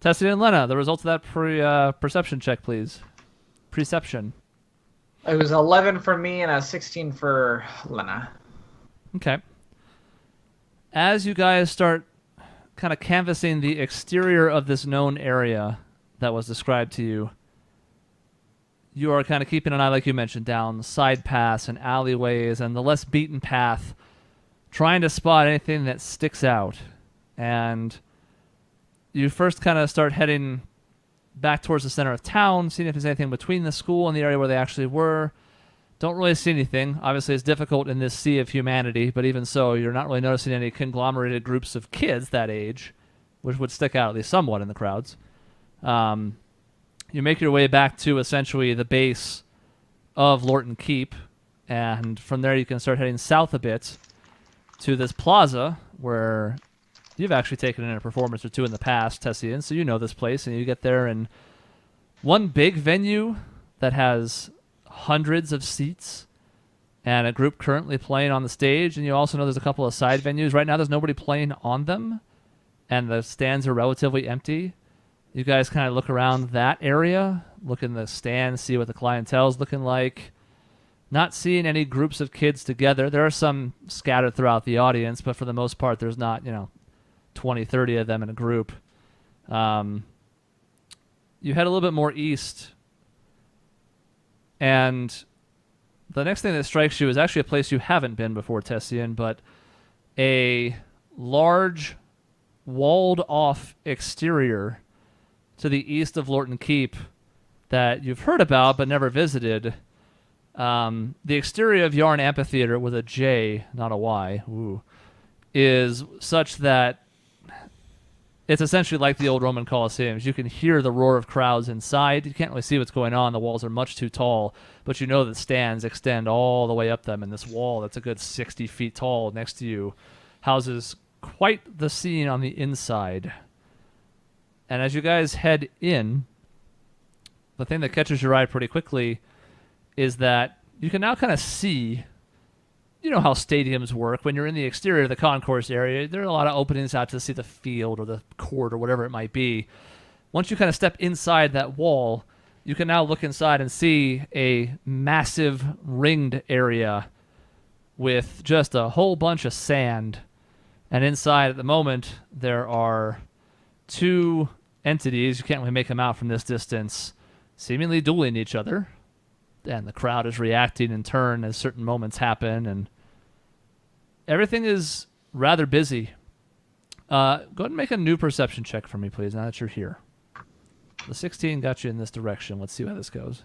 Tessie and Lena, the results of that perception check, please. Perception. It was 11 for me and a 16 for Lena. Okay. As you guys start kind of canvassing the exterior of this known area that was described to you, you are kind of keeping an eye, like you mentioned, down side paths and alleyways and the less beaten path, trying to spot anything that sticks out. And you first kind of start heading back towards the center of town, seeing if there's anything between the school and the area where they actually were. Don't really see anything. Obviously, it's difficult in this sea of humanity, but even so, you're not really noticing any conglomerated groups of kids that age, which would stick out at least somewhat in the crowds. You make your way back to essentially the base of Lorton Keep, and from there you can start heading south a bit to this plaza where you've actually taken in a performance or two in the past, Tessian, so you know this place, and you get there in one big venue that has hundreds of seats and a group currently playing on the stage, and you also know there's a couple of side venues. Right now there's nobody playing on them, and the stands are relatively empty. You guys kind of look around that area, look in the stands, see what the clientele's looking like. Not seeing any groups of kids together. There are some scattered throughout the audience, but for the most part there's not, 20, 30 of them in a group. You head a little bit more east, and the next thing that strikes you is actually a place you haven't been before, Tessian, but a large, walled-off exterior to the east of Lorton Keep that you've heard about but never visited. The exterior of Yarn Amphitheater, with a J, not a Y, is such that it's essentially like the old Roman Colosseums. You can hear the roar of crowds inside. You can't really see what's going on. The walls are much too tall, but you know that stands extend all the way up them, and this wall that's a good 60 feet tall next to you houses quite the scene on the inside. And as you guys head in, the thing that catches your eye pretty quickly is that you can now kind of see, you know how stadiums work. When you're in the exterior of the concourse area, there are a lot of openings out to see the field or the court or whatever it might be. Once you kind of step inside that wall, you can now look inside and see a massive ringed area with just a whole bunch of sand. And inside at the moment, there are two entities, you can't really make them out from this distance, seemingly dueling each other. And the crowd is reacting in turn as certain moments happen, and everything is rather busy. Go ahead and make a new perception check for me, please, now that you're here. The 16 got you in this direction. Let's see how this goes.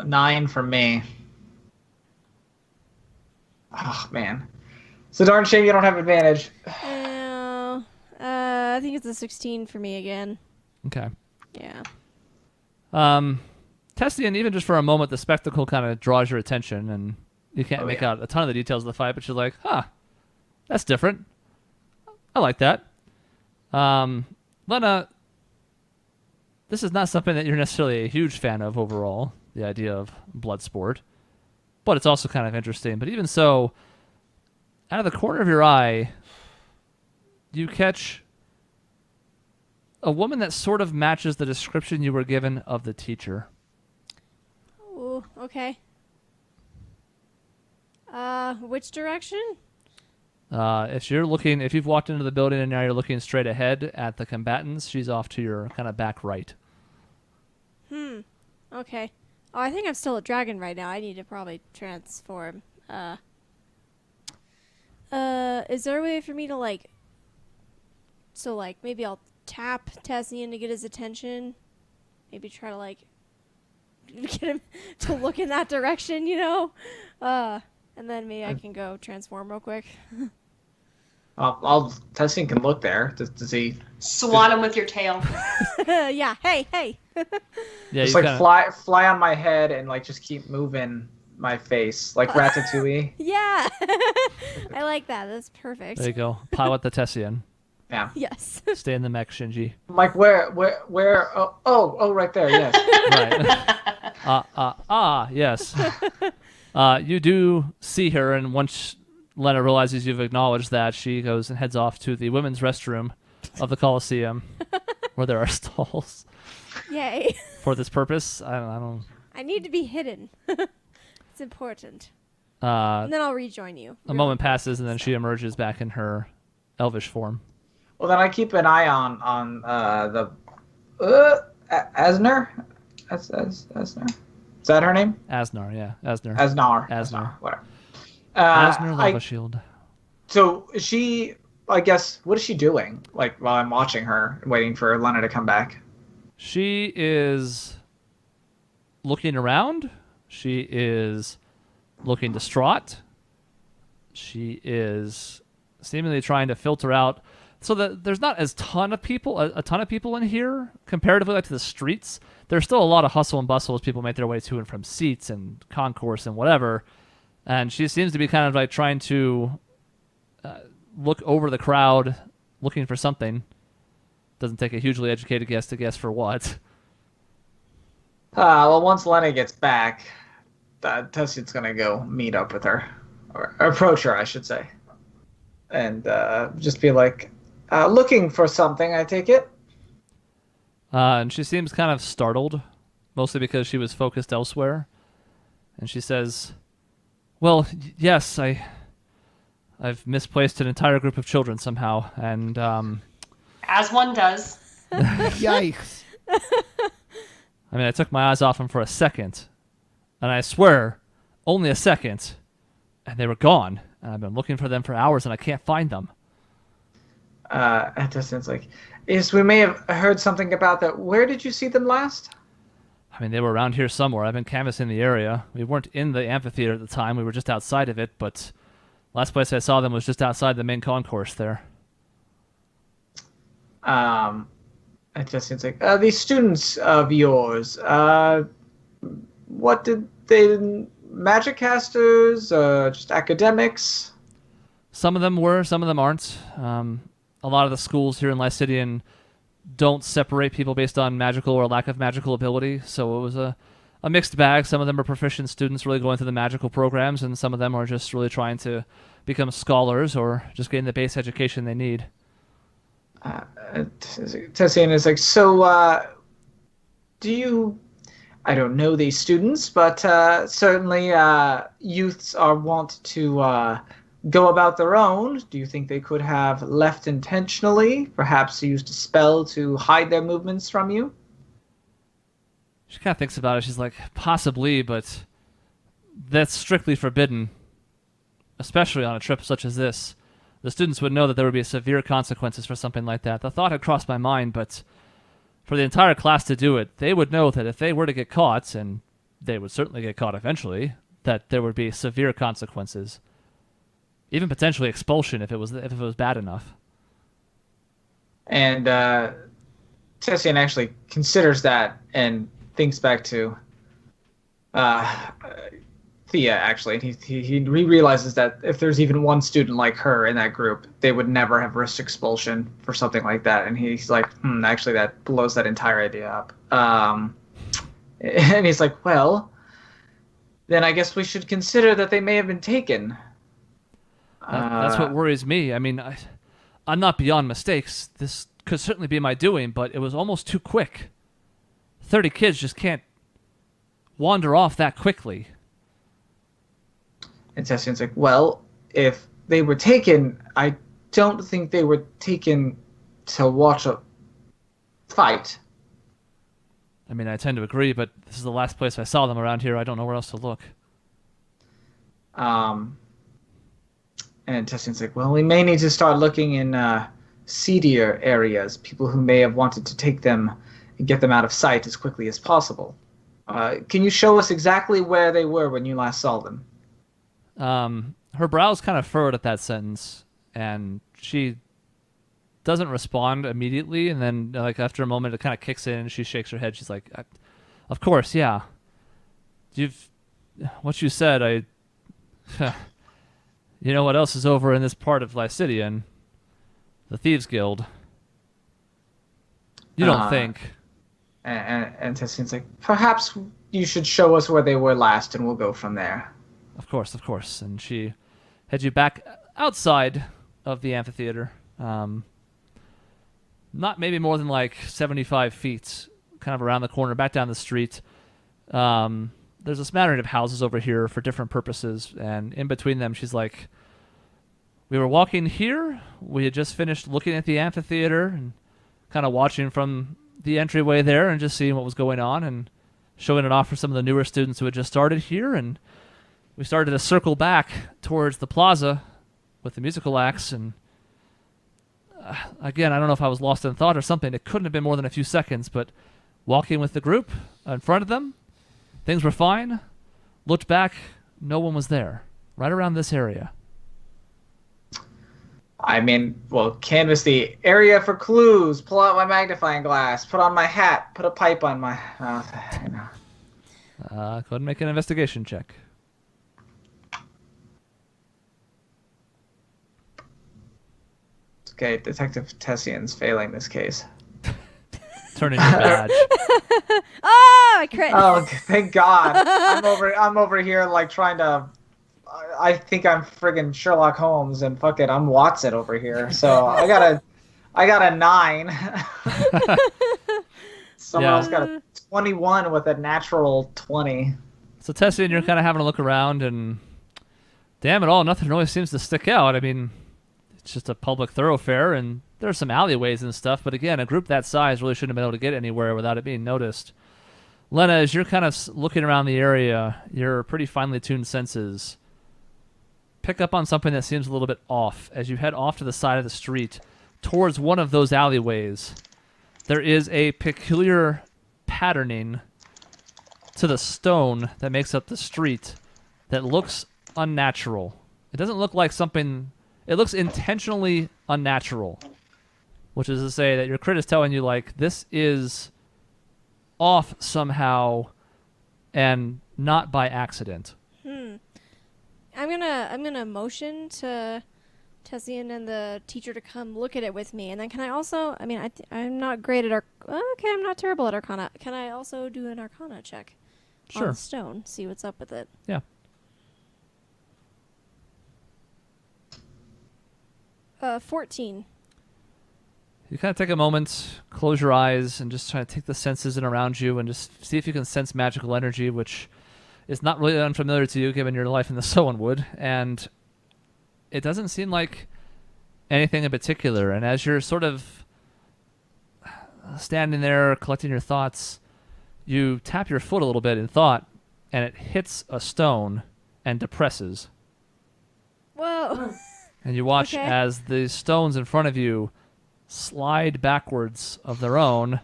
9 for me. Oh, man. It's a darn shame you don't have advantage. I think it's a 16 for me again. Okay. Yeah. Testing, even just for a moment, the spectacle kind of draws your attention, and you can't make out a ton of the details of the fight, but you're like, that's different. I like that. Lena, this is not something that you're necessarily a huge fan of overall, the idea of blood sport, but it's also kind of interesting. But even so, out of the corner of your eye, you catch a woman that sort of matches the description you were given of the teacher. Ooh, okay. Which direction? If you've walked into the building and now you're looking straight ahead at the combatants, she's off to your kind of back right. Okay. Oh, I think I'm still a dragon right now. I need to probably transform. Is there a way for me to maybe I'll tap Tessian to get his attention? Maybe try to get him to look in that direction, and then maybe I can go transform real quick. Tessian can look there to see. Swat him with your tail. Yeah. Hey. Yeah, just fly on my head and just keep moving my face like Ratatouille. Yeah. I like that. That's perfect. There you go. Pilot the Tessian. Yeah. Yes. Stay in the mech, Shinji. Like where? Oh, right there. Yes. Right. Yes. You do see her, and once Lena realizes you've acknowledged that, she goes and heads off to the women's restroom of the Coliseum, where there are stalls Yay. for this purpose. I don't. I need to be hidden. It's important. Uh, And then I'll rejoin you. a moment passes, and then she emerges back in her elvish form. Well, then I keep an eye on the Asner. Asner. Is that her name? Asnar, yeah, Asnar. Asnar. Whatever. Asnar Lava Shield. So she, I guess, what is she doing? Like while I'm watching her, waiting for Lena to come back. She is looking around. She is looking distraught. She is seemingly trying to filter out, so that there's not a ton of people in here comparatively, like to the streets. There's still a lot of hustle and bustle as people make their way to and from seats and concourse and whatever. And she seems to be kind of like trying to look over the crowd, looking for something. Doesn't take a hugely educated guess to guess for what. Well, once Lena gets back, Tessian's gonna go meet up with her, or approach her, I should say, and just be like, looking for something, I take it. And she seems kind of startled, mostly because she was focused elsewhere. And she says, well, yes, I've misplaced an entire group of children somehow, and As one does. Yikes. I mean, I took my eyes off them for a second, and I swear, only a second, and they were gone. And I've been looking for them for hours, and I can't find them. Tessian's like, yes, we may have heard something about that. Where did you see them last? I mean, they were around here somewhere. I've been canvassing the area. We weren't in the amphitheater at the time. We were just outside of it, but last place I saw them was just outside the main concourse there. It just seems like, these students of yours, what did they, magic casters, just academics? Some of them were, some of them aren't. A lot of the schools here in Lycidian don't separate people based on magical or lack of magical ability, so it was a mixed bag. Some of them are proficient students really going through the magical programs, and some of them are just really trying to become scholars or just getting the base education they need. Tessian is like, so, do you, I don't know these students, but certainly youths are wont to go about their own. Do you think they could have left intentionally, perhaps used a spell to hide their movements from you? She kind of thinks about it. She's like, possibly, but that's strictly forbidden, especially on a trip such as this. The students would know that there would be severe consequences for something like that. The thought had crossed my mind, but for the entire class to do it, they would know that if they were to get caught, and they would certainly get caught eventually, that there would be severe consequences. Even potentially expulsion if it was bad enough. And Tessian actually considers that and thinks back to Thea, actually. And he realizes that if there's even one student like her in that group, they would never have risked expulsion for something like that. And he's like, actually, that blows that entire idea up. And he's like, well, then I guess we should consider that they may have been taken. That's what worries me. I mean, I'm not beyond mistakes. This could certainly be my doing, but it was almost too quick. 30 kids just can't wander off that quickly. And Tessian's like, well, if they were taken, I don't think they were taken to watch a fight. I mean, I tend to agree, but this is the last place I saw them around here. I don't know where else to look. And Tessian's like, well, we may need to start looking in seedier areas, people who may have wanted to take them and get them out of sight as quickly as possible. Can you show us exactly where they were when you last saw them? Her brows kind of furrowed at that sentence, and she doesn't respond immediately, and then like after a moment it kind of kicks in and she shakes her head. She's like, of course, yeah. What you said, you know what else is over in this part of Lycidian? The Thieves Guild. You don't think. And Tessian's like, perhaps you should show us where they were last and we'll go from there. Of course. And she head you back outside of the amphitheater. Not maybe more than like 75 feet, kind of around the corner, back down the street. There's a smattering of houses over here for different purposes, and in between them, she's like, we were walking here. We had just finished looking at the amphitheater and kind of watching from the entryway there and just seeing what was going on and showing it off for some of the newer students who had just started here. And we started to circle back towards the plaza with the musical acts. And again, I don't know if I was lost in thought or something. It couldn't have been more than a few seconds, but walking with the group in front of them, things were fine. Looked back, no one was there. Right around this area. I mean, well, canvas the area for clues, pull out my magnifying glass, put on my hat, put a pipe on my mouth. Go ahead and make an investigation check. Okay, Detective Tessian's failing this case. Turn in your badge. Oh, I crit. Oh, thank God! I'm over here like trying to. I think I'm friggin' Sherlock Holmes, and fuck it, I'm Watson over here. So I got a 9. Someone else got a 21 with a natural 20. So Tessian, you're kind of having a look around, and damn it all, nothing really seems to stick out. I mean, it's just a public thoroughfare, and there's some alleyways and stuff, but again, a group that size really shouldn't have been able to get anywhere without it being noticed. Lena, as you're kind of looking around the area, your pretty finely tuned senses pick up on something that seems a little bit off. As you head off to the side of the street towards one of those alleyways, there is a peculiar patterning to the stone that makes up the street that looks unnatural. It doesn't look like something... It looks intentionally unnatural, which is to say that your crit is telling you, like, this is off somehow and not by accident. I'm gonna motion to Tessian and the teacher to come look at it with me, and then can I also? I mean, I'm not great at okay, I'm not terrible at Arcana. Can I also do an Arcana check on Sure. the stone? See what's up with it. Yeah. 14. You kind of take a moment, close your eyes, and just try to take the senses in around you and just see if you can sense magical energy, which is not really unfamiliar to you given your life in the Sowenwood. And it doesn't seem like anything in particular. And as you're sort of standing there collecting your thoughts, you tap your foot a little bit in thought, and it hits a stone and depresses. Whoa. And you watch Okay. as the stones in front of you slide backwards of their own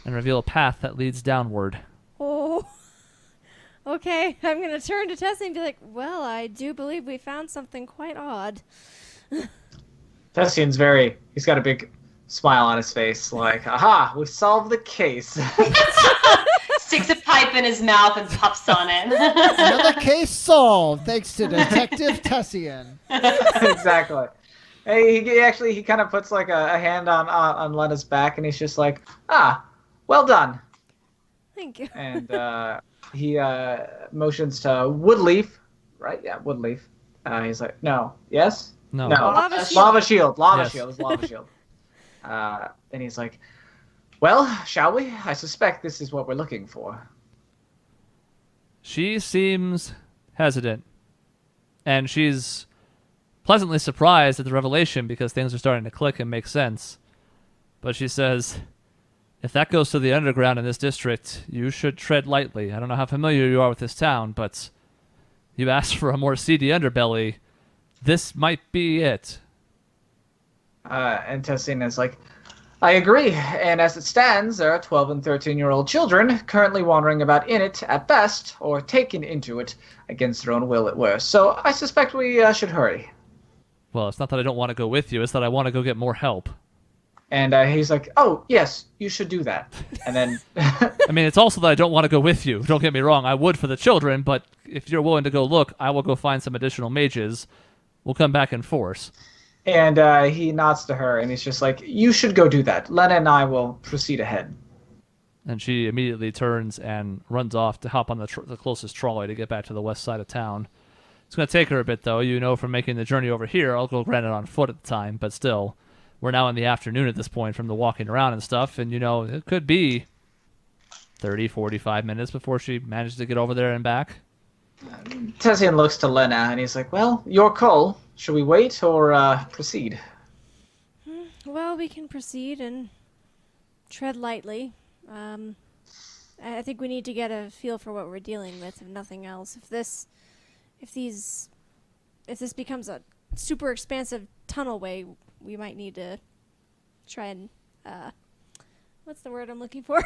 and reveal a path that leads downward. Oh. Okay, I'm gonna turn to Tessie and be like, well, I do believe we found something quite odd. Tessian's he's got a big smile on his face, like, aha, we solved the case. Sticks a pipe in his mouth and puffs on it. Another case solved, thanks to Detective Tessian. Exactly. Hey, he kind of puts like a hand on Lena's back, and he's just like, well done. Thank you. And he motions to Woodleaf, right? Yeah, Woodleaf. He's like, no, yes, No. Lava shield. lava shield, Yes. shield, lava shield. And he's like, well, shall we? I suspect this is what we're looking for. She seems hesitant, and she's pleasantly surprised at the revelation because things are starting to click and make sense. But she says, if that goes to the underground in this district, you should tread lightly. I don't know how familiar you are with this town, but you asked for a more seedy underbelly. This might be it. And Tessian is like, I agree, and as it stands, there are 12 and 13-year-old children currently wandering about in it at best, or taken into it against their own will at worst. So I suspect we should hurry. Well, it's not that I don't want to go with you, it's that I want to go get more help. And he's like, oh, yes, you should do that. And then... I mean, it's also that I don't want to go with you. Don't get me wrong, I would for the children, but if you're willing to go look, I will go find some additional mages. We'll come back in force. And he nods to her, and he's just like, you should go do that. Lena and I will proceed ahead. And she immediately turns and runs off to hop on the closest trolley to get back to the west side of town. It's going to take her a bit, though. You know from making the journey over here, I'll go granted on foot at the time, but still, we're now in the afternoon at this point from the walking around and stuff, and, it could be 30, 45 minutes before she manages to get over there and back. Tessian looks to Lena, and he's like, well, your call. Should we wait or proceed? Well, we can proceed and tread lightly. I think we need to get a feel for what we're dealing with, if nothing else. If this becomes a super expansive tunnelway, we might need to try and what's the word I'm looking for?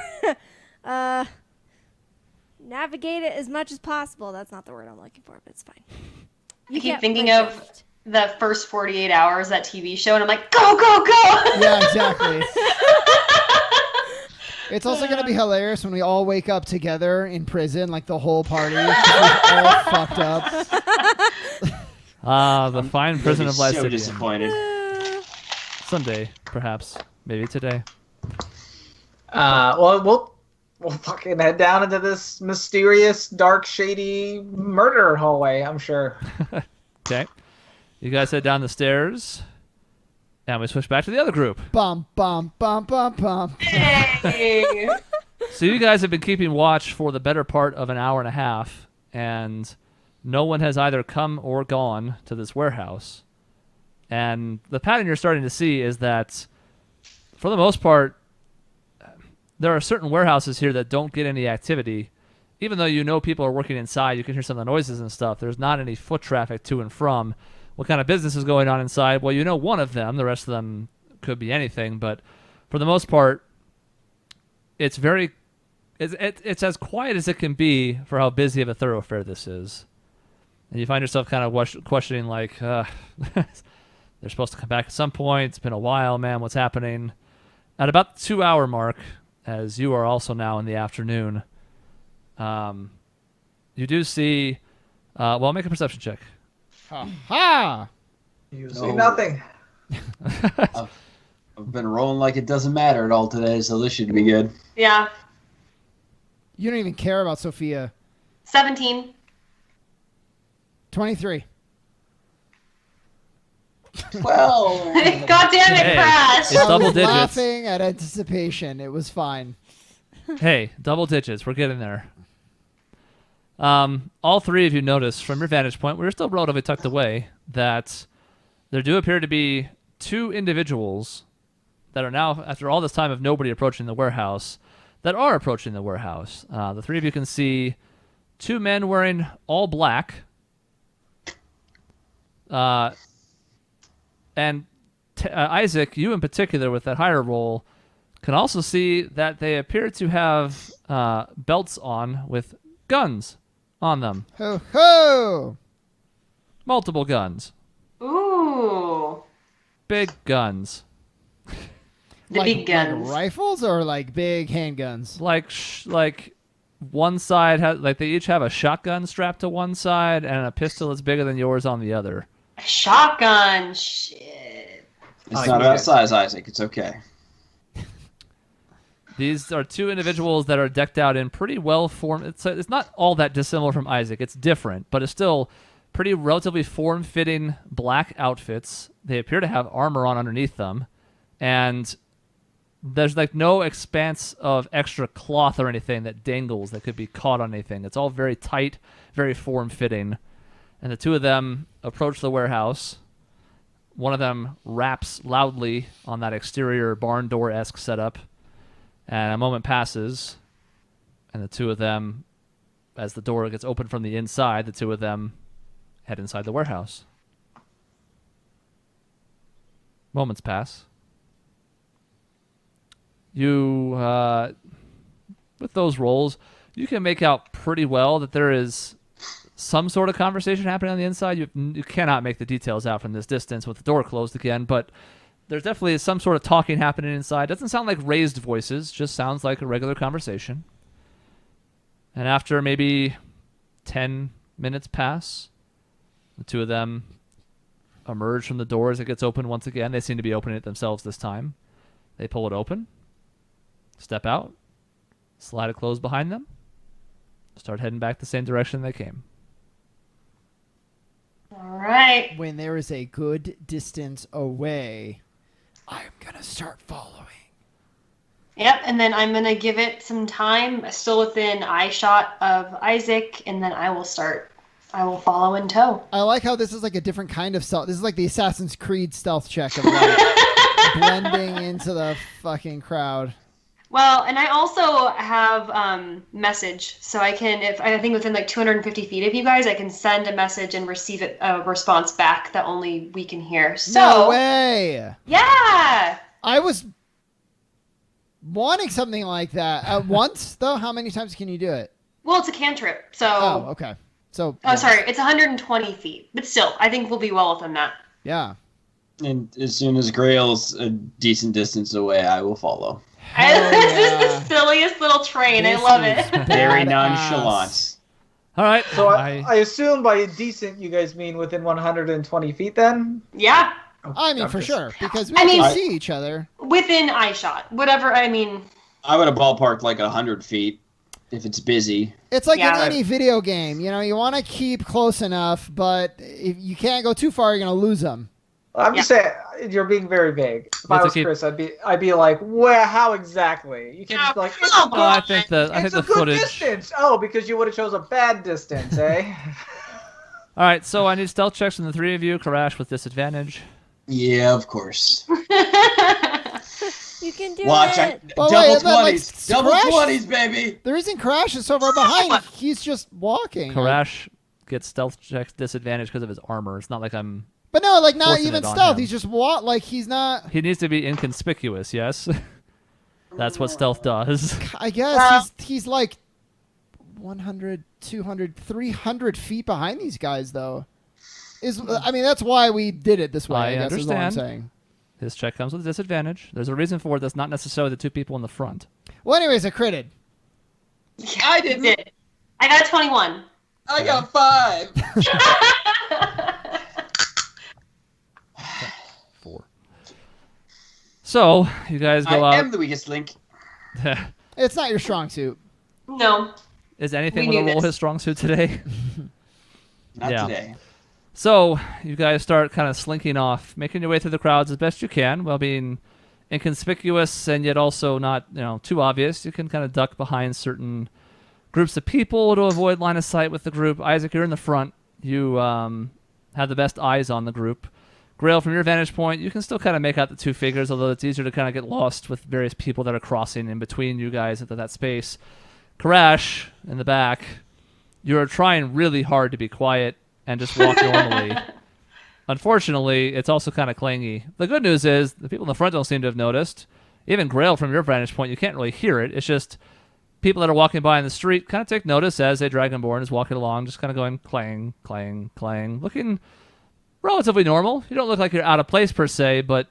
Navigate it as much as possible. That's not the word I'm looking for, but it's fine. I keep thinking of the first 48 hours, that TV show, and I'm like, go, go, go! Yeah, exactly. It's also going to be hilarious when we all wake up together in prison, like the whole party. We're all fucked up. The fine prison of Lycidium. So disappointed. Someday, perhaps. Maybe today. Well, we'll fucking head down into this mysterious, dark, shady murder hallway, I'm sure. Okay. You guys head down the stairs, and we switch back to the other group. Bum, bum, bum, bum, bum. Hey! So you guys have been keeping watch for the better part of an hour and a half, and no one has either come or gone to this warehouse. And the pattern you're starting to see is that, for the most part, there are certain warehouses here that don't get any activity. Even though people are working inside, you can hear some of the noises and stuff. There's not any foot traffic to and from. What kind of business is going on inside? Well, one of them. The rest of them could be anything. But for the most part, it's as quiet as it can be for how busy of a thoroughfare this is. And you find yourself kind of questioning, like, they're supposed to come back at some point. It's been a while, man. What's happening? At about the 2-hour mark, as you are also now in the afternoon, you do see... make a perception check. Ha! You see nothing. I've been rolling like it doesn't matter at all today, so this should be good. Yeah. You don't even care about Sophia. 17. 23. 12. God damn it, Hey. Crash! It's double I was digits. laughing at anticipation. It was fine. Hey, double digits. We're getting there. All three of you notice from your vantage point, we're still relatively tucked away, that there do appear to be two individuals that are now, after all this time of nobody approaching the warehouse, that are approaching the warehouse. The three of you can see two men wearing all black. And Isaac, you in particular with that higher roll, can also see that they appear to have belts on with guns on them. Ho ho! Multiple guns. Ooh. Big guns. The big guns. Like rifles or like big handguns? Like one side has, like they each have a shotgun strapped to one side and a pistol that's bigger than yours on the other. A shotgun. Shit. It's not our size, Isaac. It's okay. These are two individuals that are decked out in pretty well-formed... It's not all that dissimilar from Isaac. It's different, but it's still pretty relatively form-fitting black outfits. They appear to have armor on underneath them, and there's like no expanse of extra cloth or anything that dangles that could be caught on anything. It's all very tight, very form-fitting. And the two of them approach the warehouse. One of them raps loudly on that exterior barn door-esque setup. And a moment passes, and the two of them, as the door gets opened from the inside, the two of them head inside the warehouse. Moments pass. You, with those rolls, you can make out pretty well that there is some sort of conversation happening on the inside. You cannot make the details out from this distance with the door closed again, but there's definitely some sort of talking happening inside. Doesn't sound like raised voices, just sounds like a regular conversation. And after maybe 10 minutes pass, the two of them emerge from the door as it gets open once again. They seem to be opening it themselves this time. They pull it open, step out, slide it closed behind them, start heading back the same direction they came. All right. When there is a good distance away, I'm gonna start following. Yep, and then I'm gonna give it some time, still within eye shot of Isaac, and then I will follow in tow. I like how this is like a different kind of stealth. This is like the Assassin's Creed stealth check of like blending into the fucking crowd. Well, and I also have message, so I can, if I think within like 250 feet of you guys, I can send a message and receive a response back that only we can hear. So, No way! Yeah! I was wanting something like that. At once, though? How many times can you do it? Well, it's a cantrip, so... Oh, okay. So. Oh, sorry, it's 120 feet. But still, I think we'll be well within that. Yeah. And as soon as Grail's a decent distance away, I will follow. This is the silliest little train. I love it. Very Badass. nonchalant. All right. So I assume by decent you guys mean within 120 feet then? Yeah, I mean, I'm for just- sure, because we I can mean- see each other. within eye shot. Whatever, I mean... I would have ballparked like 100 feet if it's busy. It's like Yeah. in any video game. You know, you want to keep close enough, but if you can't go too far, you're going to lose them. I'm just saying you're being very vague. If I have to was keep- Chris, I'd be like, where? How exactly? You can't just be like, it's a come good, I think it's the a good footage. distance. Oh, because you would have chose a bad distance, eh? All right, so I need stealth checks from the three of you. Karash with disadvantage. Yeah, of course. You can do Watch, it. But double wait, but, like, 20s. Double Crash- 20s, baby. The reason Crash is so far behind, he's just walking. Karash gets stealth checks disadvantage because of his armor. It's not like I'm. But no, like not Forcing even it on stealth. him. He's just like he's not. He needs to be inconspicuous. Yes, that's what stealth does. I guess he's like 100, 200, 300 feet behind these guys, though. I mean, that's why we did it this way. I guess is what I'm understand. saying. His check comes with a disadvantage. There's a reason for it. That's not necessarily the two people in the front. Well, anyways, I critted. I didn't. Did. I got a 21. I got 5. 4. So you guys go I out. am the weakest link. It's not your strong suit. No. Is anything We with a knew roll this. his strong suit today? Not Yeah. today. So you guys start kind of slinking off, making your way through the crowds as best you can, while being inconspicuous and yet also not, too obvious. You can kind of duck behind certain groups of people to avoid line of sight with the group. Isaac, you're in the front. You have the best eyes on the group. Grail, from your vantage point, you can still kind of make out the two figures, although it's easier to kind of get lost with various people that are crossing in between you guys into that space. Karash, in the back, you're trying really hard to be quiet and just walk normally. Unfortunately, it's also kind of clangy. The good news is the people in the front don't seem to have noticed. Even Grail, from your vantage point, you can't really hear it. It's just people that are walking by in the street kind of take notice as a Dragonborn is walking along, just kind of going clang, clang, clang, looking relatively normal. You don't look like you're out of place per se, but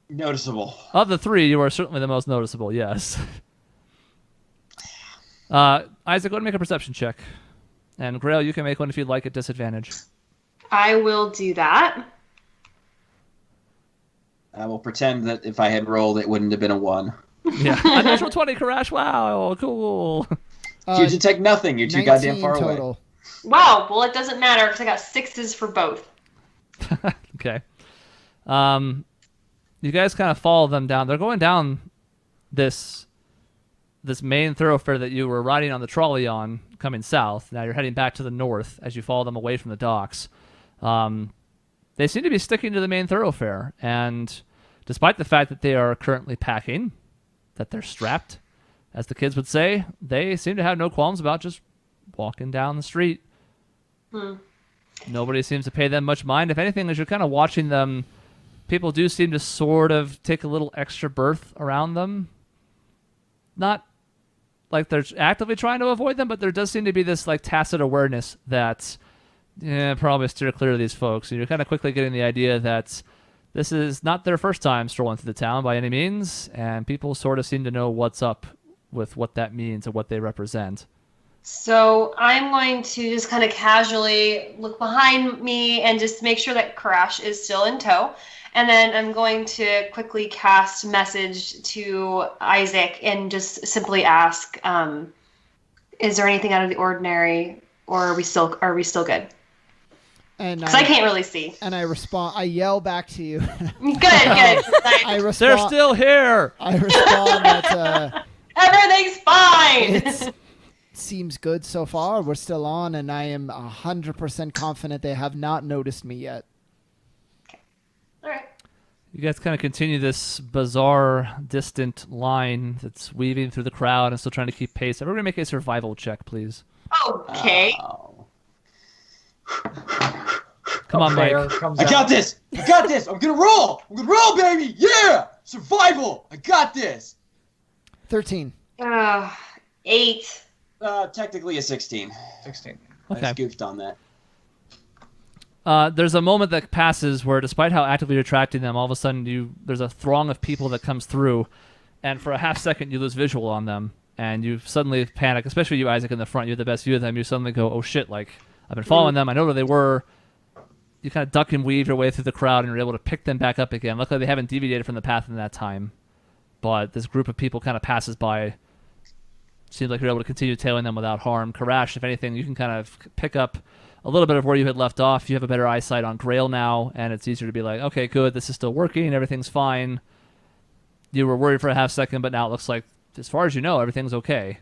Noticeable. of the three, you are certainly the most noticeable, yes. Isaac, go ahead and make a perception check. And Grail, you can make one if you'd like at disadvantage. I will do that. I will pretend that if I had rolled, it wouldn't have been a 1. Yeah. Unnatural 20, Karash. Wow, cool. You detect nothing. You're too goddamn 19 far away. total. Wow, well, it doesn't matter because I got 6s for both. Okay. You guys kind of follow them down. They're going down this main thoroughfare that you were riding on the trolley on, coming south. Now you're heading back to the north as you follow them away from the docks. They seem to be sticking to the main thoroughfare, and despite the fact that they are currently packing, that they're strapped, as the kids would say, they seem to have no qualms about just walking down the street. Nobody seems to pay them much mind. If anything, as you're kind of watching them, people do seem to sort of take a little extra berth around them. Not like they're actively trying to avoid them, but there does seem to be this like tacit awareness that probably steer clear of these folks. And you're kind of quickly getting the idea that this is not their first time strolling through the town by any means, and people sort of seem to know what's up with what that means and what they represent. So I'm going to just kind of casually look behind me and just make sure that Crash is still in tow. And then I'm going to quickly cast message to Isaac and just simply ask, is there anything out of the ordinary, or are we still good? And Because I can't really see. And I respond. I yell back to you. Good. I respond. They're still here. I respond that Everything's fine. it seems good so far. We're still on, and I am 100% confident they have not noticed me yet. All right. You guys kind of continue this bizarre, distant line that's weaving through the crowd and still trying to keep pace. Everybody make a survival check, please. Okay. Oh. Come on, Mike. Bear comes I out. got this. I got this. I'm gonna roll. I'm gonna roll, baby. Yeah. Survival. I got this. 13. 8. Technically a 16. 16. I Okay. just goofed on that. There's a moment that passes where, despite how actively you're attracting them, all of a sudden there's a throng of people that comes through, and for a half second you lose visual on them, and you suddenly panic. Especially you, Isaac, in the front. You have the best view of them. You suddenly go, "Oh shit! Like I've been following them. I know where they were." You kind of duck and weave your way through the crowd, and you're able to pick them back up again. Luckily, they haven't deviated from the path in that time, but this group of people kind of passes by. Seems like you're able to continue tailing them without harm. Karash, if anything, you can kind of pick up a little bit of where you had left off. You have a better eyesight on Grail now, and it's easier to be like, okay, good, this is still working, everything's fine. You were worried for a half second, but now it looks like, as far as you know, everything's okay.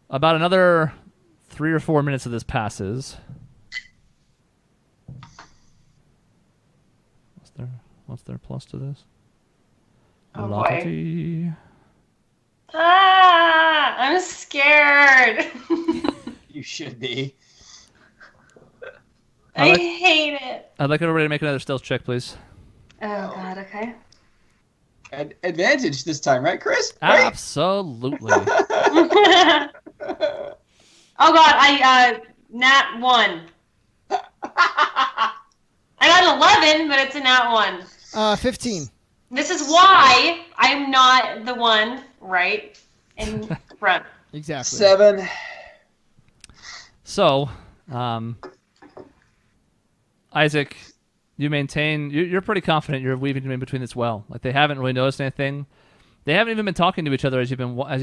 About another 3 or 4 minutes of this passes. What's their plus to this? Oh, boy. Velocity. I'm scared. You should be. I hate it. I'd like everybody to make another stealth check, please. Oh, God, okay. Advantage this time, right, Chris? Right? Absolutely. Oh, God, I nat 1. I got an 11, but it's a nat 1. 15. This is why I'm not the one right in front. Exactly. 7. So, Isaac, you maintain you're pretty confident you're weaving in between this well. Like they haven't really noticed anything. They haven't even been talking to each other as you've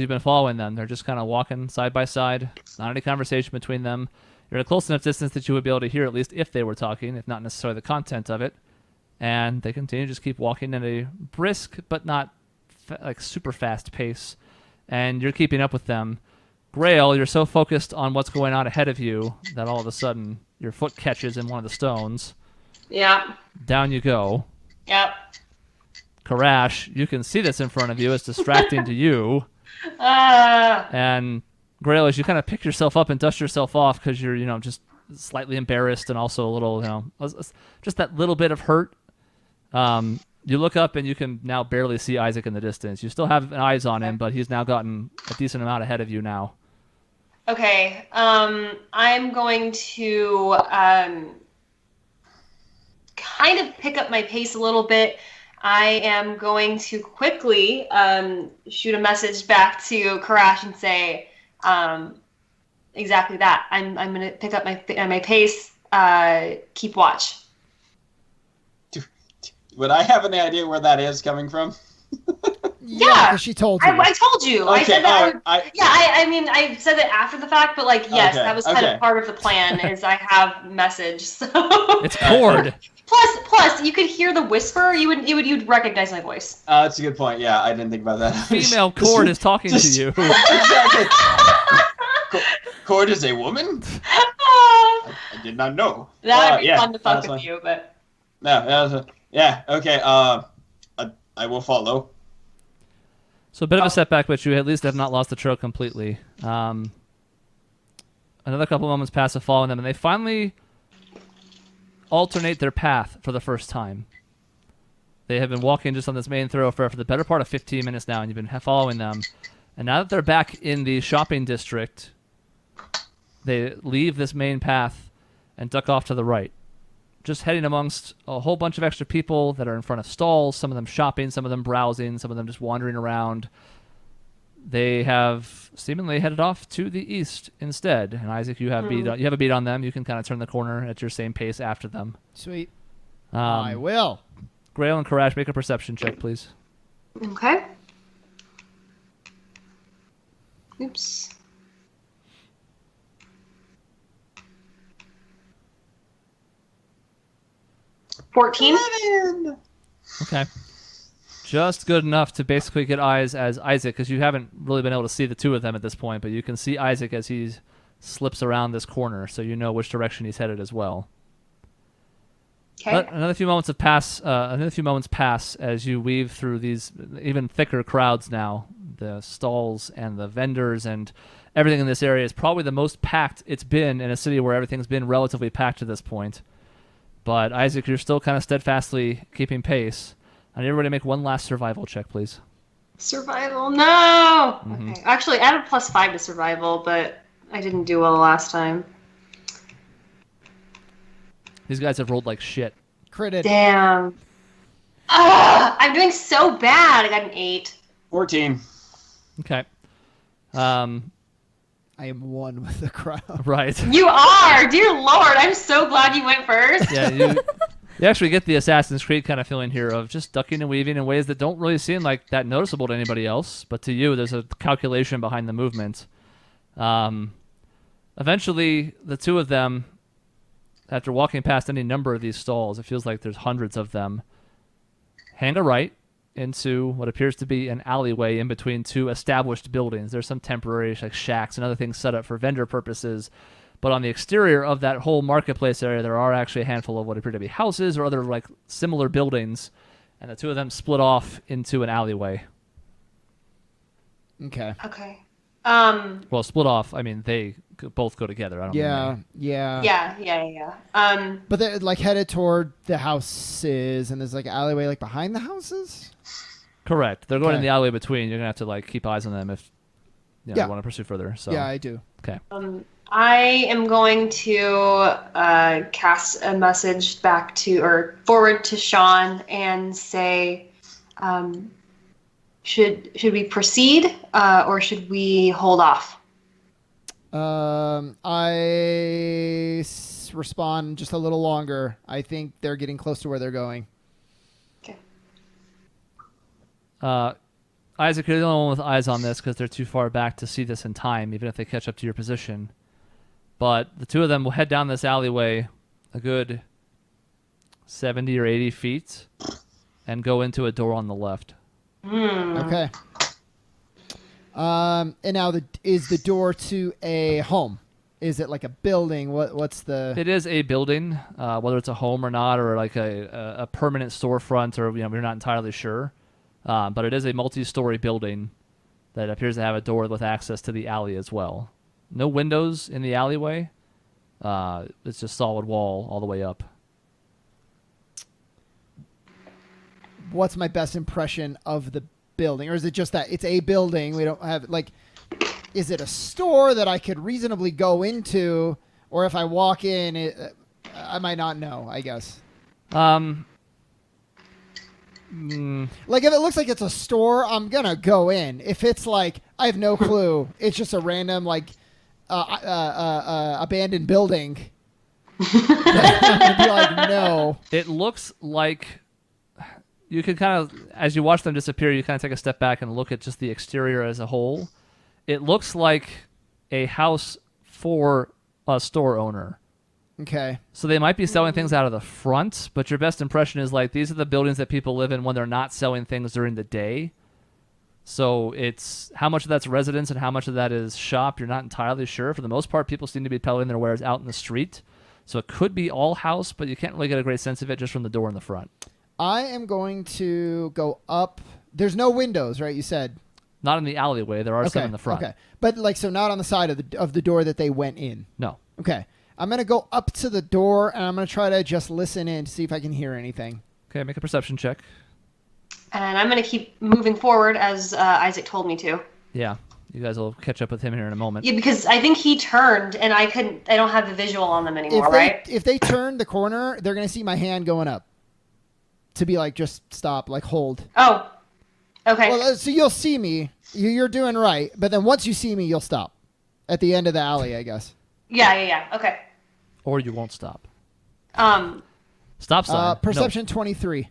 been following them. They're just kind of walking side by side. Not any conversation between them. You're at a close enough distance that you would be able to hear at least if they were talking, if not necessarily the content of it. And they continue to just keep walking at a brisk but not like super fast pace. And you're keeping up with them. Grail, you're so focused on what's going on ahead of you that all of a sudden your foot catches in one of the stones. Yep. Down you go. Yep. Karash, you can see this in front of you. It's distracting to you. Uh, And Grail, as you kind of pick yourself up and dust yourself off because you're, just slightly embarrassed and also a little, just that little bit of hurt. You look up and you can now barely see Isaac in the distance. You still have eyes on him, but he's now gotten a decent amount ahead of you now. okay. I'm going to kind of pick up my pace a little bit. I am going to quickly shoot a message back to Karash and say exactly that. I'm going to pick up my pace. Keep watch. Would I have any idea where that is coming from? Yeah. 'Cause she told you. I told you. I Okay, said that. all right, I mean, I said it after the fact, but yes, Okay, that was kind okay. of part of the plan. Is I have message. So It's Cord. plus, you could hear the whisper. You'd recognize my voice. That's a good point. Yeah, I didn't think about that. Female Cord is talking to you. Exactly. Cord is a woman? I did not know. That would be yeah, fun to fuck that's with fine. you, but Yeah, okay. I will follow. So a bit of a setback, but you at least have not lost the trail completely. Another couple moments pass of following them, and they finally alternate their path for the first time. They have been walking just on this main thoroughfare for the better part of 15 minutes now, and you've been following them. And now that they're back in the shopping district, they leave this main path and duck off to the right. Just heading amongst a whole bunch of extra people that are in front of stalls, some of them shopping, some of them browsing, some of them just wandering around. They have seemingly headed off to the east instead. And Isaac, you have a beat on them. You can kind of turn the corner at your same pace after them. Sweet. I will. Grail and Karash, make a perception check, please. okay. Oops. 14. 11. Okay. Just good enough to basically get eyes as Isaac, because you haven't really been able to see the two of them at this point, but you can see Isaac as he slips around this corner, so you know which direction he's headed as well. Okay. Another few moments pass as you weave through these even thicker crowds now. The stalls and the vendors and everything in this area is probably the most packed it's been in a city where everything's been relatively packed to this point. But Isaac, you're still kind of steadfastly keeping pace. I need everybody to make one last survival check, please. Survival, no! Mhm. Okay. Actually, I added +5 to survival, but I didn't do well last time. These guys have rolled like shit. Critted. Damn. I'm doing so bad. I got an 8. 14. Okay. I am one with the crowd. Right. You are! Dear Lord, I'm so glad you went first. Yeah, you actually get the Assassin's Creed kind of feeling here of just ducking and weaving in ways that don't really seem like that noticeable to anybody else, but to you, there's a calculation behind the movement. Eventually, the two of them, after walking past any number of these stalls, it feels like there's hundreds of them, hang a right into what appears to be an alleyway in between two established buildings. There's some temporary like shacks and other things set up for vendor purposes, but on the exterior of that whole marketplace area, there are actually a handful of what appear to be houses or other like similar buildings, and the two of them split off into an alleyway. Okay. Okay. Well, split off, I mean, they both go together. I don't know. Yeah. Yeah. But they're like headed toward the houses, and there's like an alleyway like behind the houses. Correct. They're going in Okay. the alleyway between. You're gonna have to like keep eyes on them if you Yeah. want to pursue further. So Yeah, I do. okay. I am going to cast a message back to or forward to Sean and say, should we proceed or should we hold off? Respond just a little longer. I think they're getting close to where they're going. Okay. Isaac, you're the only one with eyes on this because they're too far back to see this in time, even if they catch up to your position. But the two of them will head down this alleyway a good 70 or 80 feet and go into a door on the left. Okay. And now is the door to a home? Is it like a building? What's the? It is a building, whether it's a home or not, or like a permanent storefront, or we're not entirely sure. But it is a multi-story building that appears to have a door with access to the alley as well. No windows in the alleyway. It's just solid wall all the way up. What's my best impression of the building, or is it just that it's a building? We don't have like. Is it a store that I could reasonably go into, or if I walk in, I might not know, I guess. Mm, Like, if it looks like it's a store, I'm going to go in. If it's like, I have no clue, it's just a random, like, abandoned building, I'm going to be like, no. it looks like you can kind of, as you watch them disappear, you kind of take a step back and look at just the exterior as a whole. It looks like a house for a store owner. Okay. So they might be selling things out of the front, but your best impression is like these are the buildings that people live in when they're not selling things during the day. So it's how much of that's residence and how much of that is shop, you're not entirely sure. For the most part, people seem to be peddling their wares out in the street. So it could be all house, but you can't really get a great sense of it just from the door in the front. I am going to go up. There's no windows, right? You said. Not in the alleyway. There are some in the front. Okay. But like, so not on the side of the door that they went in. No. Okay. I'm going to go up to the door, and I'm going to try to just listen in to see if I can hear anything. Okay, make a perception check. And I'm going to keep moving forward as Isaac told me to. Yeah, you guys will catch up with him here in a moment. Yeah, because I think he turned, and I don't have the visual on them anymore, right? If they turn the corner, they're going to see my hand going up to be like, just stop, like hold. Oh, okay. Well, so you'll see me. You're doing right. But then once you see me, you'll stop at the end of the alley, I guess. Yeah. Okay. Or you won't stop. Stop sign. Perception 23.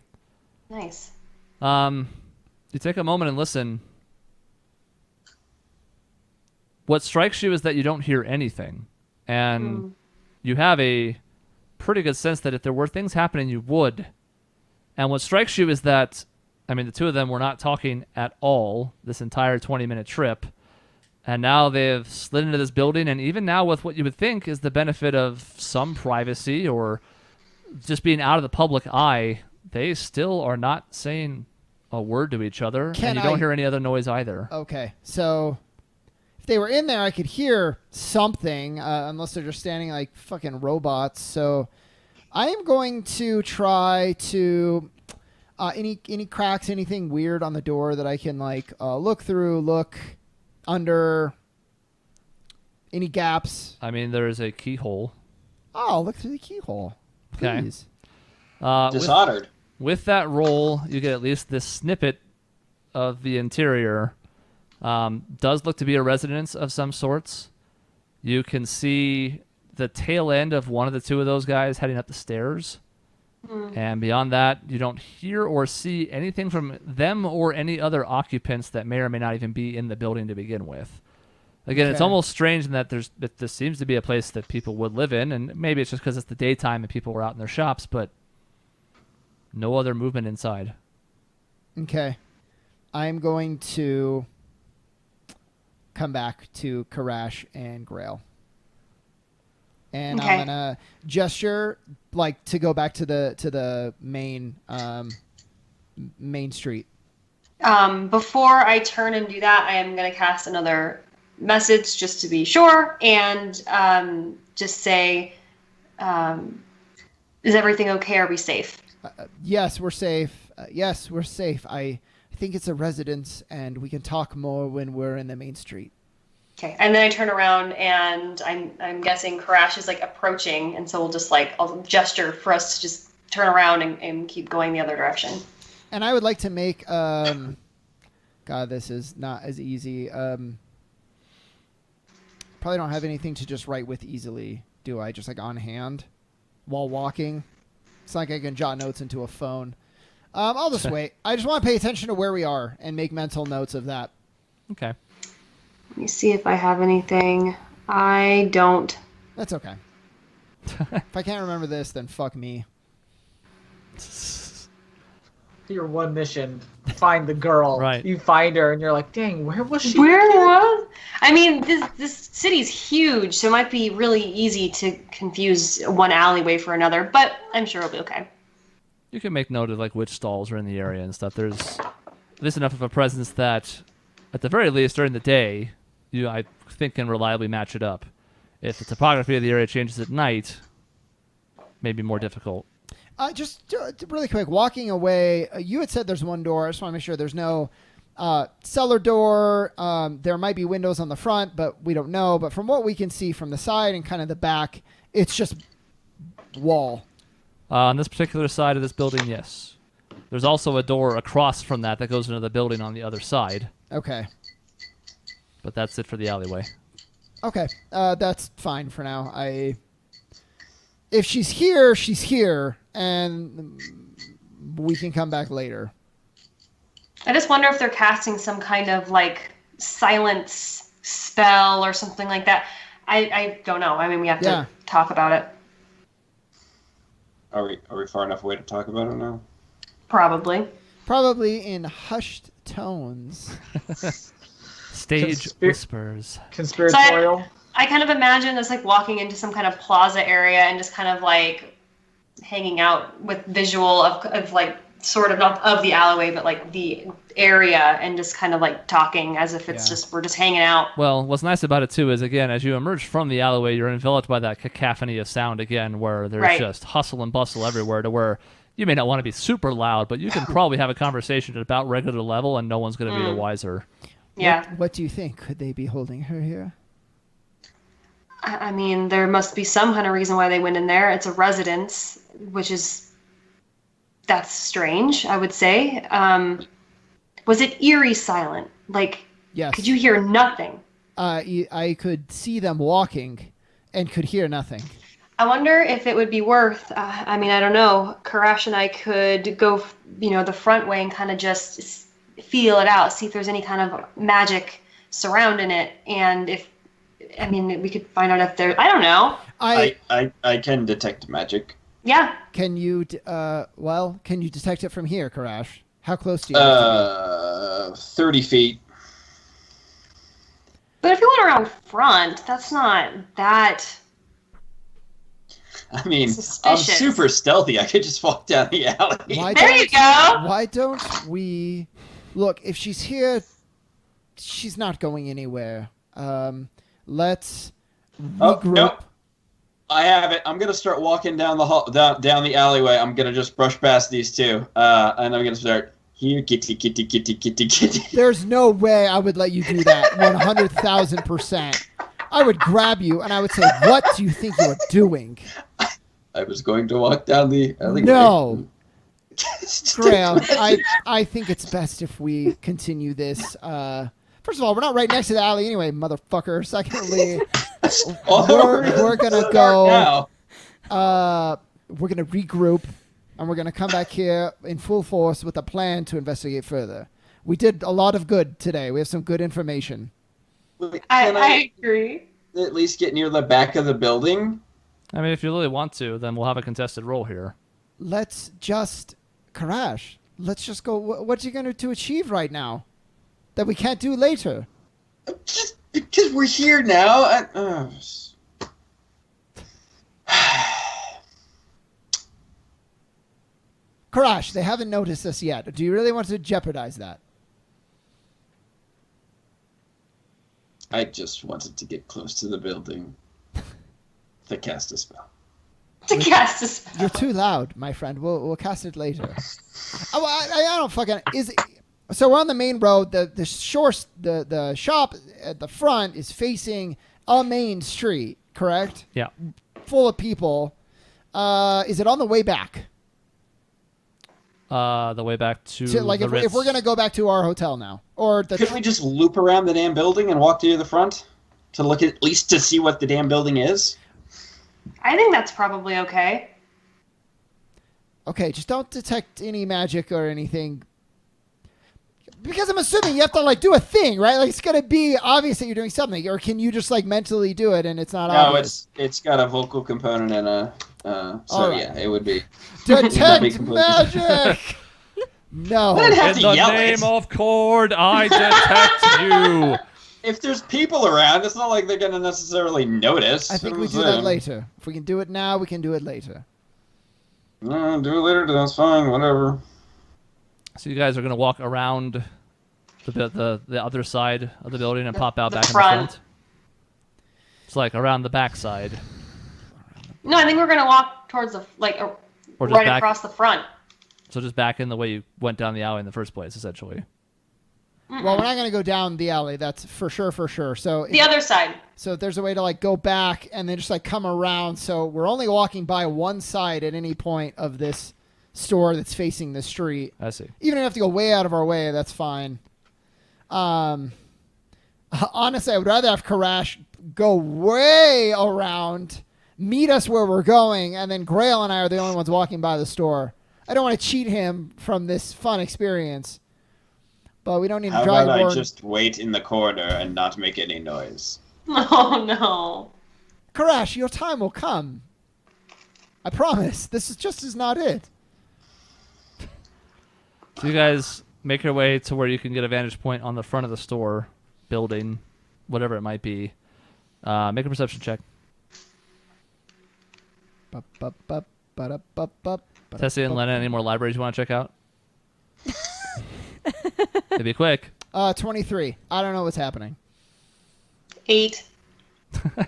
Nice. You take a moment and listen. What strikes you is that you don't hear anything. And you have a pretty good sense that if there were things happening, you would. And what strikes you is that, I mean, the two of them were not talking at all this entire 20-minute trip. And now they've slid into this building, and even now with what you would think is the benefit of some privacy or just being out of the public eye, they still are not saying a word to each other, and you don't hear any other noise either. Okay, so if they were in there, I could hear something, unless they're just standing like fucking robots. So I am going to try to any cracks, anything weird on the door that I can like look through, look under, any gaps. I mean, there is a keyhole. Oh, look through the keyhole, please. Okay. Dishonored. With that roll, you get at least this snippet of the interior. Does look to be a residence of some sorts. You can see the tail end of one of the two of those guys heading up the stairs. And beyond that, you don't hear or see anything from them or any other occupants that may or may not even be in the building to begin with. Again, It's almost strange in that this seems to be a place that people would live in, and maybe it's just because it's the daytime and people were out in their shops, but no other movement inside. Okay. I'm going to come back to Karash and Grail. And I'm gonna gesture like to go back to the main street. Before I turn and do that, I am gonna cast another message just to be sure, and just say, "Is everything okay? Are we safe?" Yes, we're safe. Yes, we're safe. I think it's a residence, and we can talk more when we're in the main street. Okay, and then I turn around, and I'm guessing Karash is like approaching, and so we'll just like I'll gesture for us to just turn around and keep going the other direction. And I would like to make God, this is not as easy. Probably don't have anything to just write with easily, do I? Just like on hand while walking. It's not like I can jot notes into a phone. I'll just wait. I just want to pay attention to where we are and make mental notes of that. Okay. Let me see if I have anything. I don't. That's okay. If I can't remember this, then fuck me. Your one mission, find the girl. Right. You find her, and you're like, dang, where was she? Where was? I mean, this city's huge, so it might be really easy to confuse one alleyway for another, but I'm sure it'll be okay. You can make note of like which stalls are in the area and stuff. There's enough of a presence that, at the very least, during the day, I think can reliably match it up. If the topography of the area changes at night, maybe more difficult. Just really quick, walking away, you had said there's one door. I just want to make sure there's no cellar door. There might be windows on the front, but we don't know. But from what we can see from the side and kind of the back, it's just wall. On this particular side of this building, yes. There's also a door across from that goes into the building on the other side. Okay. But that's it for the alleyway. Okay. That's fine for now. If she's here, she's here, and we can come back later. I just wonder if they're casting some kind of like silence spell or something like that. I don't know. I mean, we have to talk about it. Are we far enough away to talk about it now? Probably. Probably in hushed tones. Stage whispers. Conspiratorial. So I kind of imagine us like walking into some kind of plaza area and just kind of like hanging out with visual of like sort of not of the alleyway, but like the area, and just kind of like talking as if it's just we're just hanging out. Well, what's nice about it too is, again, as you emerge from the alleyway, you're enveloped by that cacophony of sound again, where there's just hustle and bustle everywhere, to where you may not want to be super loud, but you can probably have a conversation at about regular level, and no one's going to be the wiser. Yeah. What do you think? Could they be holding her here? I mean, there must be some kind of reason why they went in there. It's a residence, that's strange, I would say. Was it eerie silent? Like, yes. Could you hear nothing? I could see them walking and could hear nothing. I wonder if it would be worth, I don't know, Karash and I could go, the front way and kind of just feel it out, see if there's any kind of magic surrounding it. And we could find out if there, I don't know. I can detect magic. Yeah. Can you? Can you detect it from here, Karash? How close do you have to 30 feet. But if you went around front, that's not that. I mean, I'm Suspicious. super stealthy. I could just walk down the alley. be? There you go. Why don't we look? If she's here, she's not going anywhere. Let's regroup. Oh, nope. I have it. I'm gonna start walking down the hall, down the alleyway. I'm gonna just brush past these two, and I'm gonna start here, kitty, kitty, kitty, kitty, kitty. There's no way I would let you do that. 100,000%. I would grab you and I would say, "What do you think you're doing?" I was going to walk down the alleyway. No, Graham. I think it's best if we continue this. First of all, we're not right next to the alley anyway, motherfucker. Secondly, we're gonna go. We're gonna regroup, and we're gonna come back here in full force with a plan to investigate further. We did a lot of good today. We have some good information. I agree. At least get near the back of the building. I mean, if you really want to, then we'll have a contested roll here. Let's just Karash. Let's just go. What are you going to achieve right now that we can't do later? Just because we're here now. Karash, they haven't noticed us yet. Do you really want to jeopardize that? I just wanted to get close to the building to cast a spell. To cast a spell. You're too loud, my friend. We'll cast it later. I don't fucking So we're on the main road. The shop at the front is facing a main street, correct? Yeah. Full of people. Is it on the way back? The way back to like the Ritz. if we're gonna go back to our hotel now, or Could we just loop around the damn building and walk to the front to look at least to see what the damn building is? I think that's probably okay. Okay, just don't detect any magic or anything. Because I'm assuming you have to like do a thing, right? Like it's gonna be obvious that you're doing something, or can you just like mentally do it and it's not obvious? No, it's got a vocal component and a. Yeah, it would be. Detect magic. No. Wouldn't have In to the yell name it. of Cord, I detect you. If there's people around, it's not like they're gonna necessarily notice. I think we do that later. If we can do it now, we can do it later. No, do it later. That's fine. Whatever. So you guys are going to walk around the other side of the building and pop out the back front. in the front? It's like around the back side. No, I think we're gonna walk towards the Or just right back- across the front. So just back in the way you went down the alley in the first place, essentially. Well, we're not going to go down the alley. That's for sure. So The other side. So if there's a way to like go back and then just like come around. So we're only walking by one side at any point of this store that's facing the street. I see. Even if we have to go way out of our way, that's fine. Honestly, I would rather have Karash go way around, meet us where we're going, and then Grail and I are the only ones walking by the store. I don't want to cheat him from this fun experience. But we don't need to How drive about I more. just wait in the corner and not make any noise? Oh no. Karash, your time will come. I promise. This is not it. So you guys make your way to where you can get a vantage point on the front of the store, building, whatever it might be. Make a perception check. Tessie and Lena, any more libraries you want to check out? It'd be quick. 23. I don't know what's happening. 8. Am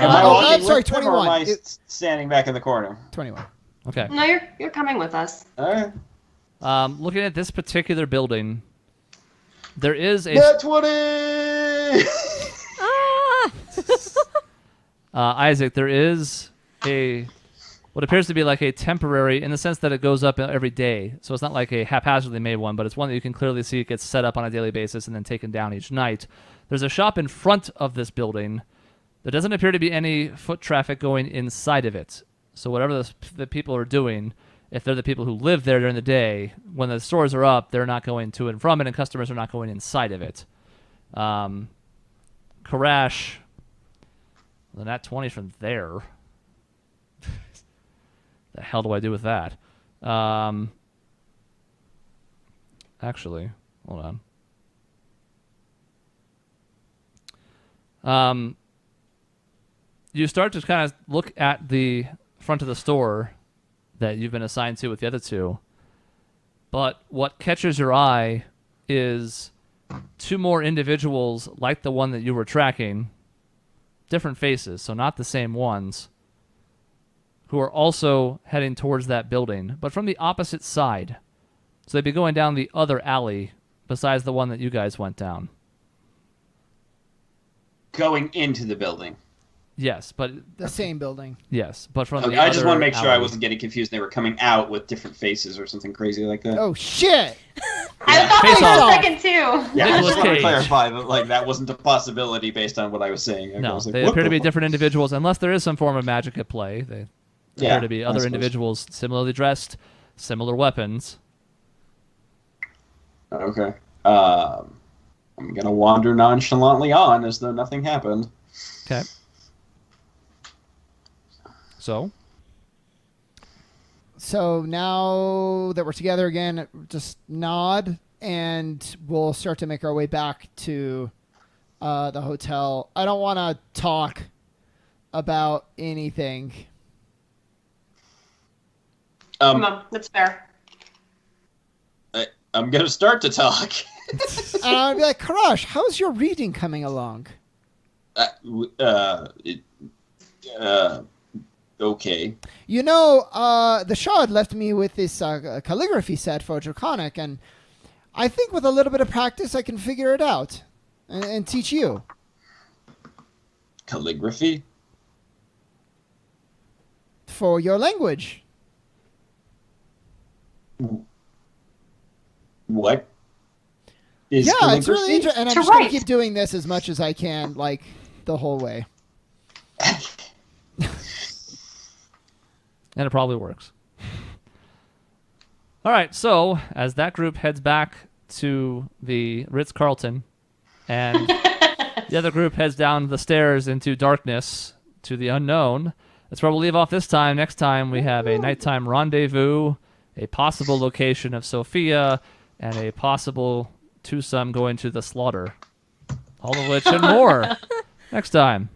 I Oh, walking I'm sorry, with them, or 21. Am I standing back in the corner? 21. Okay. No, you're coming with us. All right. Looking at this particular building, there is a Net 20. Isaac. There is a what appears to be like a temporary, in the sense that it goes up every day. So it's not like a haphazardly made one, but it's one that you can clearly see it gets set up on a daily basis and then taken down each night. There's a shop in front of this building. There doesn't appear to be any foot traffic going inside of it. So whatever the people are doing, if they're the people who live there during the day, when the stores are up, they're not going to and from it, and customers are not going inside of it. Karash, The nat 20 from there. The hell do I do with that? Actually, hold on. You start to kind of look at the front of the store that you've been assigned to with the other two. But what catches your eye is two more individuals like the one that you were tracking, different faces, so not the same ones, who are also heading towards that building, but from the opposite side. So they'd be going down the other alley besides the one that you guys went down. Going into the building. Yes, but The same building. yes, but from Okay, the I just other want to make sure I alley. wasn't getting confused. They were coming out with different faces or something crazy like that. Oh shit! I thought Face that for off. a second too. Yeah, I Nicolas just want to Cage. clarify that like that wasn't a possibility based on what I was saying. Like, I No, was like, they what appear to the be fuck? different individuals, unless there is some form of magic at play. They appear to be I other suppose. individuals similarly dressed, similar weapons. Okay. I'm gonna wander nonchalantly on as though nothing happened. Okay. So, So now that we're together again, just nod, and we'll start to make our way back to the hotel. I don't want to talk about anything. Come on, that's fair. I'm gonna start to talk. And I'll be like, Karash, how's your reading coming along? Okay. You know, the Shah had left me with this calligraphy set for Draconic, and I think with a little bit of practice I can figure it out and teach you. Calligraphy? For your language. What? Is Yeah, calligraphy? it's really interesting. And I'm To just going to write. keep doing this as much as I can, like, the whole way. and it probably works. All right, so as that group heads back to the Ritz-Carlton, and the other group heads down the stairs into darkness to the unknown, that's where we'll leave off this time. Next time, we have a nighttime rendezvous, a possible location of Sophia, and a possible twosome going to the slaughter. All of which and more next time